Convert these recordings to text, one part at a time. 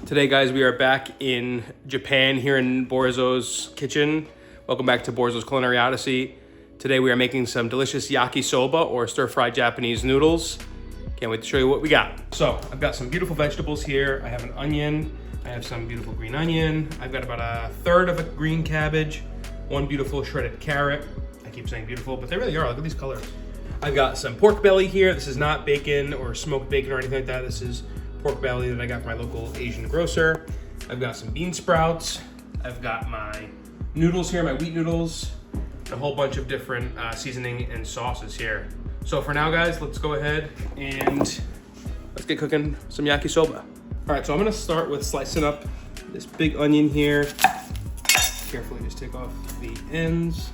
Today, guys, we are back in Japan here in Borzo's kitchen. Welcome back to Borzo's Culinary Odyssey. Today we are making some delicious yakisoba or stir-fried Japanese noodles. Can't wait to show you what we got. So I've got some beautiful vegetables here. I have an onion. I have some beautiful green onion. I've got about a third of a green cabbage, one beautiful shredded carrot. I keep saying beautiful, but they really are. Look at these colors. I've got some pork belly here. This is not bacon or smoked bacon or anything like that. This is pork belly that I got from my local Asian grocer. I've got some bean sprouts. I've got my noodles here, my wheat noodles, and a whole bunch of different seasoning and sauces here. So for now, guys, let's go ahead and let's get cooking some yakisoba. All right, so I'm gonna start with slicing up this big onion here. Carefully just take off the ends.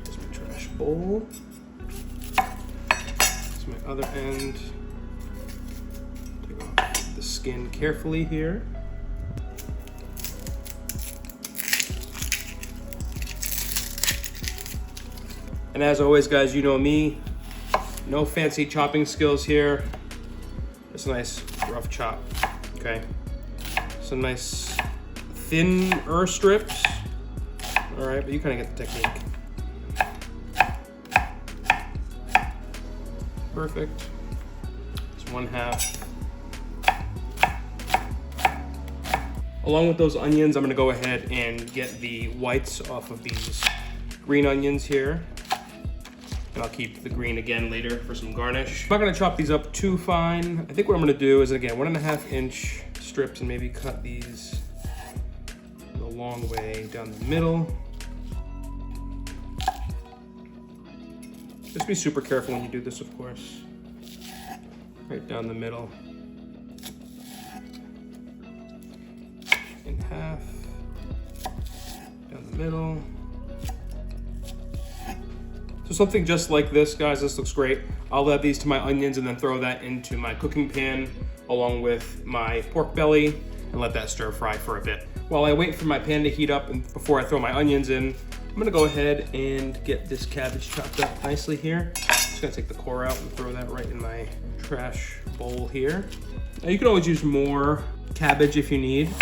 Here's my trash bowl. Here's my other end. Skin carefully here. And as always, guys, you know me, no fancy chopping skills here. Just a nice rough chop, okay? Some nice thinner strips. All right, but you kind of get the technique. Perfect. It's 1/2. Along with those onions, I'm gonna go ahead and get the whites off of these green onions here. And I'll keep the green again later for some garnish. I'm not gonna chop these up too fine. I think what I'm gonna do is, again, 1.5 inch strips and maybe cut these the long way down the middle. Just be super careful when you do this, of course. Right down the middle. In half, down the middle. So something just like this, guys. This looks great. I'll add these to my onions and then throw that into my cooking pan along with my pork belly and let that stir fry for a bit. While I wait for my pan to heat up and before I throw my onions in, I'm gonna go ahead and get this cabbage chopped up nicely here. Just gonna take the core out and throw that right in my trash bowl here. Now you can always use more cabbage if you need.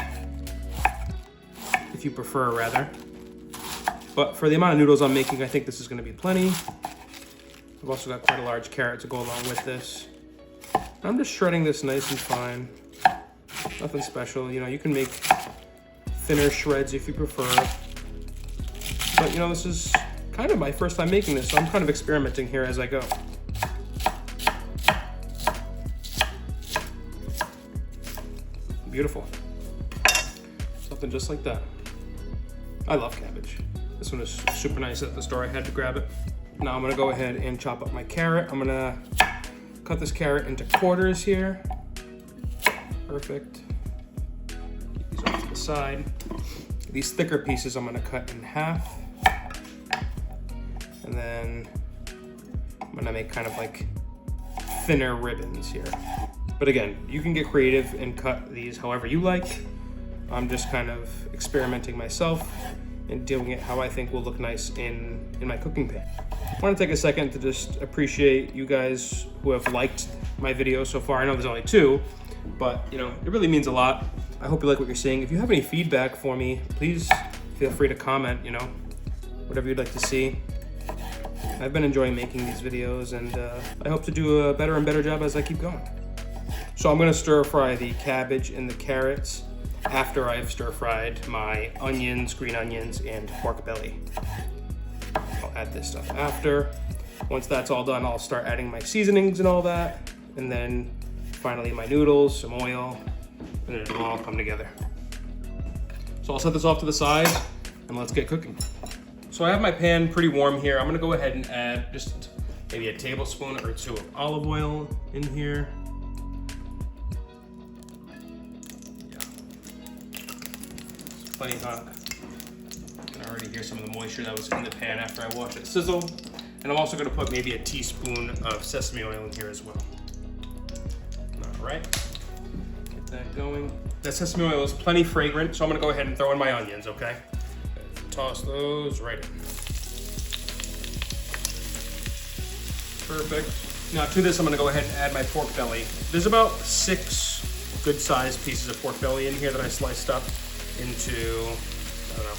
If you prefer, rather. But for the amount of noodles I'm making, I think this is going to be plenty. I've also got quite a large carrot to go along with this. I'm just shredding this nice and fine. Nothing special. You know, you can make thinner shreds if you prefer. But, you know, this is kind of my first time making this, so I'm kind of experimenting here as I go. Beautiful. Something just like that. I love cabbage. This one is super nice at the store. I had to grab it. Now I'm gonna go ahead and chop up my carrot. I'm gonna cut this carrot into quarters here. Perfect. Keep these off to the side. These thicker pieces I'm gonna cut in half. And then I'm gonna make kind of like thinner ribbons here. But again, you can get creative and cut these however you like. I'm just kind of experimenting myself and doing it how I think will look nice in my cooking pan. I want to take a second to just appreciate you guys who have liked my videos so far. I know there's only 2, but you know, it really means a lot. I hope you like what you're seeing. If you have any feedback for me, please feel free to comment, you know, whatever you'd like to see. I've been enjoying making these videos and I hope to do a better and better job as I keep going. So I'm gonna stir fry the cabbage and the carrots after I've stir-fried my onions, green onions, and pork belly. I'll add this stuff after. Once that's all done, I'll start adding my seasonings and all that, and then finally my noodles, some oil, and then it'll all come together. So I'll set this off to the side, and let's get cooking. So I have my pan pretty warm here. I'm gonna go ahead and add just maybe a tablespoon or 2 of olive oil in here. Plenty hot. You can already hear some of the moisture that was in the pan after I watched it sizzle. And I'm also gonna put maybe a teaspoon of sesame oil in here as well. All right, get that going. That sesame oil is plenty fragrant, so I'm gonna go ahead and throw in my onions, okay? Toss those right in. Perfect. Now to this, I'm gonna go ahead and add my pork belly. There's about 6 good sized pieces of pork belly in here that I sliced up into, I don't know,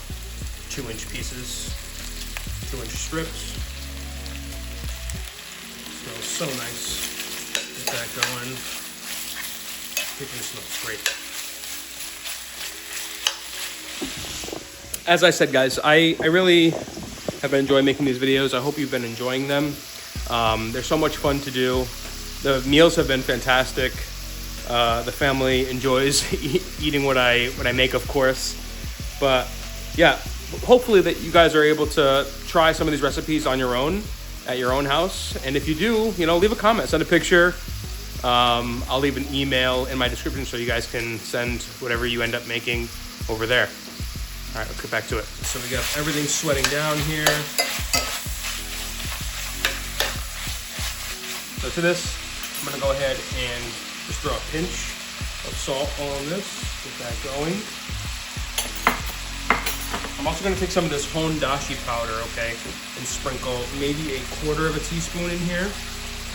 2-inch pieces, 2-inch strips. Smells so nice. Get that going. Kitchen smells great. As I said, guys, I really have been enjoying making these videos. I hope you've been enjoying them. They're so much fun to do. The meals have been fantastic. The family enjoys eating what I make, of course. But yeah, hopefully that you guys are able to try some of these recipes on your own, at your own house. And if you do, you know, leave a comment, send a picture. I'll leave an email in my description so you guys can send whatever you end up making over there. All right, let's get back to it. So we got everything sweating down here. So to this, I'm gonna go ahead and just throw a pinch of salt on this, get that going. I'm also gonna take some of this Hon dashi powder, okay, and sprinkle maybe 1/4 of a teaspoon in here.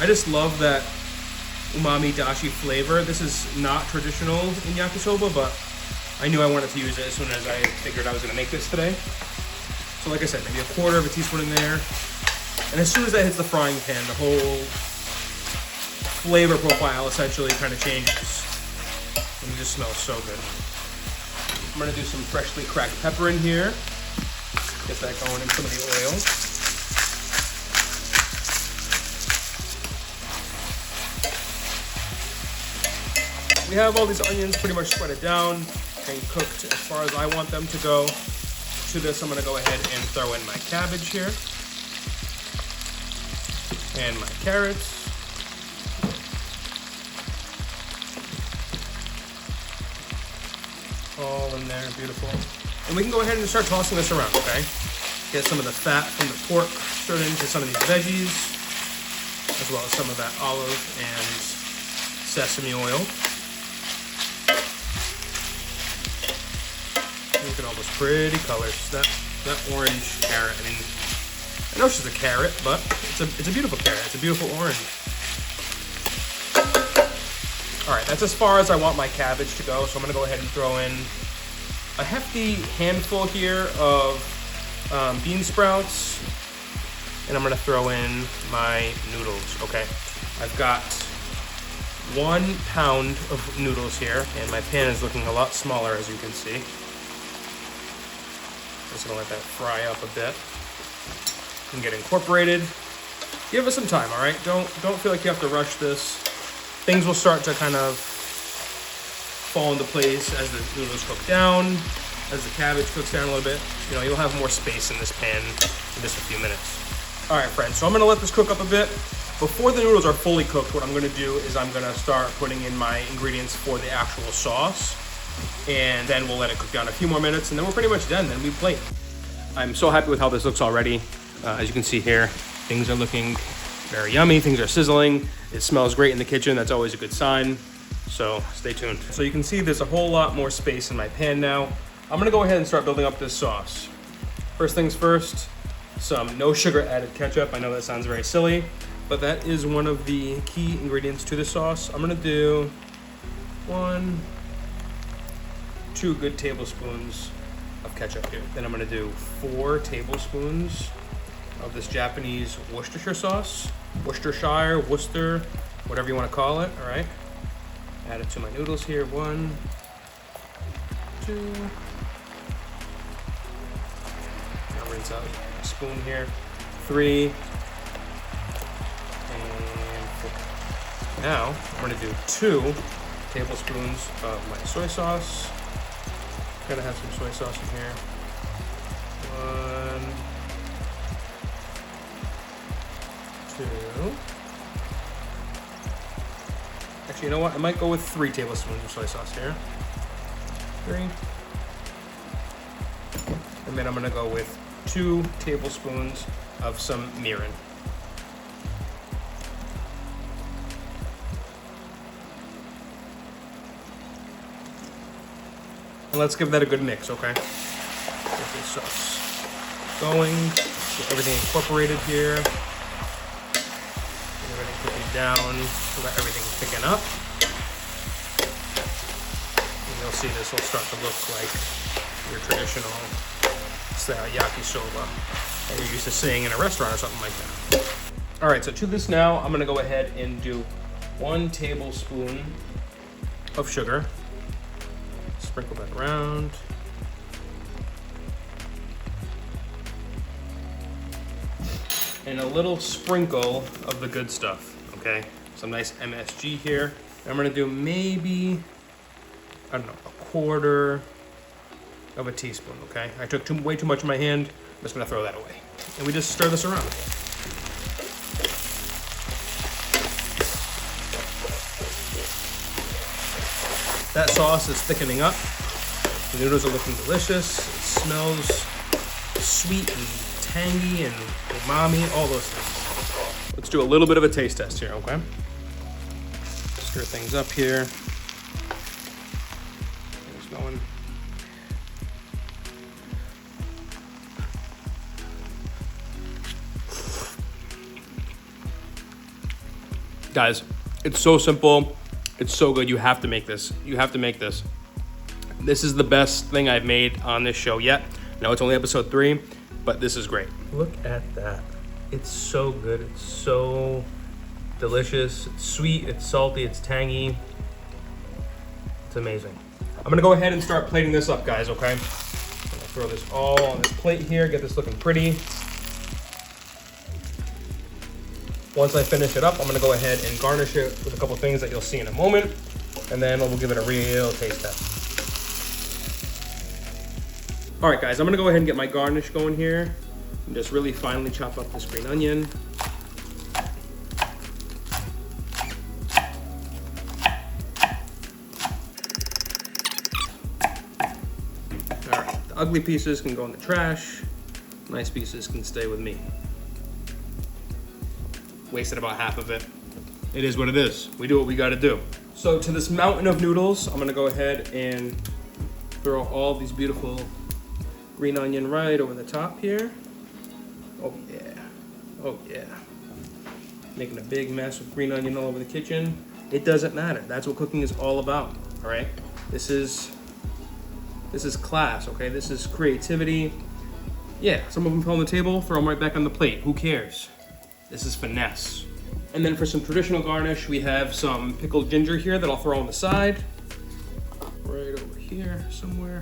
I just love that umami dashi flavor. This is not traditional in yakisoba, but I knew I wanted to use it as soon as I figured I was gonna make this today. So like I said, maybe 1/4 of a teaspoon in there. And as soon as that hits the frying pan, the whole flavor profile essentially kind of changes. And it just smells so good. I'm gonna do some freshly cracked pepper in here. Get that going in some of the oil. We have all these onions pretty much sweated down and cooked as far as I want them to go. To this, I'm gonna go ahead and throw in my cabbage here. And my carrots. All in there, beautiful. And we can go ahead and start tossing this around, okay? Get some of the fat from the pork stirred into some of these veggies, as well as some of that olive and sesame oil. Look at all those pretty colors. That orange carrot. I mean, I know it's just a carrot, but it's a beautiful carrot. It's a beautiful orange. All right, that's as far as I want my cabbage to go. So I'm gonna go ahead and throw in a hefty handful here of bean sprouts, and I'm gonna throw in my noodles. Okay, I've got 1 pound of noodles here, and my pan is looking a lot smaller, as you can see. Just gonna let that fry up a bit and get incorporated. Give it some time, all right? Don't feel like you have to rush this. Things will start to kind of fall into place as the noodles cook down, as the cabbage cooks down a little bit. You know, you'll have more space in this pan in just a few minutes. All right, friends, so I'm gonna let this cook up a bit. Before the noodles are fully cooked, what I'm gonna do is I'm gonna start putting in my ingredients for the actual sauce. And then we'll let it cook down a few more minutes, and then we're pretty much done. Then we plate. I'm so happy with how this looks already. As you can see here, things are looking very yummy. Things are sizzling. It smells great in the kitchen. That's always a good sign. So stay tuned. So you can see there's a whole lot more space in my pan now. I'm gonna go ahead and start building up this sauce. First things first, some no sugar added ketchup. I know that sounds very silly, but that is one of the key ingredients to the sauce. I'm gonna do 2 good tablespoons of ketchup here. Then I'm gonna do 4 tablespoons of this Japanese Worcestershire sauce. Worcestershire, Worcester, whatever you wanna call it, all right? Add it to my noodles here, 1, 2. I'll rinse out a spoon here, 3, and 4. Now, I'm gonna do 2 tablespoons of my soy sauce. Gotta have some soy sauce in here. 1, 2. Actually, you know what? I might go with 3 tablespoons of soy sauce here. 3. And then I'm gonna go with 2 tablespoons of some mirin. And let's give that a good mix, okay? Get this sauce going, get everything incorporated here. Get everything cooking down, so let everything thicken up. you'll see this will start to look like your traditional style yakisoba that you're used to seeing in a restaurant or something like that. All right, so to this now, I'm gonna go ahead and do 1 tablespoon of sugar. Sprinkle that around. And a little sprinkle of the good stuff, okay? Some nice MSG here. I'm gonna do maybe, I don't know, 1/4 of a teaspoon, okay? I took way too much in my hand. I'm just gonna throw that away. And we just stir this around. That sauce is thickening up. The noodles are looking delicious. It smells sweet and tangy and umami, all those things. Let's do a little bit of a taste test here, okay? Stir things up here. There's going. Guys, it's so simple. It's so good. You have to make this. You have to make this. This is the best thing I've made on this show yet. Now it's only episode 3, but this is great. Look at that. It's so good. It's so delicious. It's sweet, it's salty, it's tangy. It's amazing. I'm gonna go ahead and start plating this up, guys, okay? I'm gonna throw this all on this plate here, get this looking pretty. Once I finish it up, I'm gonna go ahead and garnish it with a couple things that you'll see in a moment, and then we'll give it a real taste test. All right, guys, I'm gonna go ahead and get my garnish going here and just really finely chop up this green onion. All right, the ugly pieces can go in the trash. Nice pieces can stay with me. Wasted about half of it. It is what it is. We do what we gotta do. So to this mountain of noodles, I'm gonna go ahead and throw all these beautiful green onion right over the top here. Oh yeah, oh yeah. Making a big mess with green onion all over the kitchen. It doesn't matter. That's what cooking is all about, all right? This is class, okay? This is creativity. Yeah, some of them fell on the table, throw them right back on the plate. Who cares? This is finesse. And then for some traditional garnish, we have some pickled ginger here that I'll throw on the side. Right over here somewhere.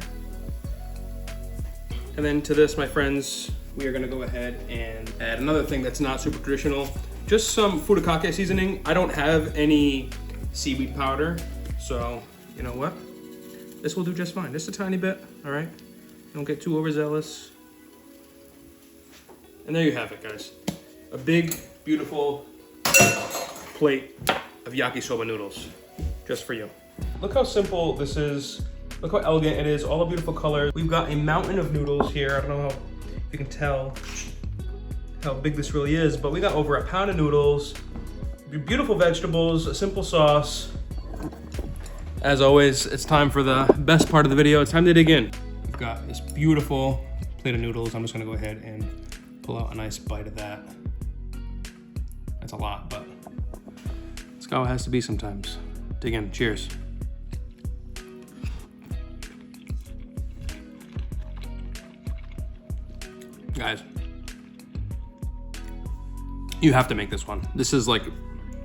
And then to this, my friends, we are gonna go ahead and add another thing that's not super traditional, just some Furikake seasoning. I don't have any seaweed powder, so you know what? This will do just fine, just a tiny bit, all right? Don't get too overzealous. And there you have it, guys. A big, beautiful plate of yakisoba noodles, just for you. Look how simple this is. Look how elegant it is, all the beautiful colors. We've got a mountain of noodles here. I don't know if you can tell how big this really is, but we got over 1 pound of noodles, beautiful vegetables, a simple sauce. As always, it's time for the best part of the video. It's time to dig in. We've got this beautiful plate of noodles. I'm just gonna go ahead and pull out a nice bite of that. That's a lot, but that's how it has to be sometimes. Dig in, cheers. Guys, you have to make this one. This is like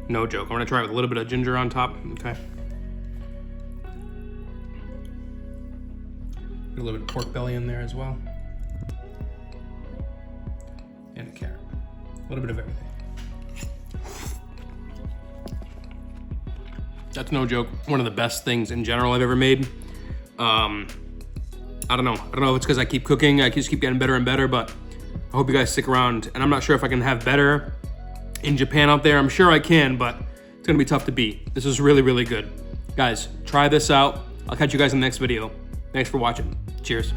no joke. I'm gonna try it with a little bit of ginger on top, okay? Get a little bit of pork belly in there as well. And a carrot, a little bit of everything. That's no joke. One of the best things in general I've ever made. I don't know if it's because I keep cooking, I just keep getting better and better, but I hope you guys stick around. And I'm not sure if I can have better in Japan out there. I'm sure I can, but it's gonna be tough to beat. This is really, really good. Guys, try this out. I'll catch you guys in the next video. Thanks for watching. Cheers.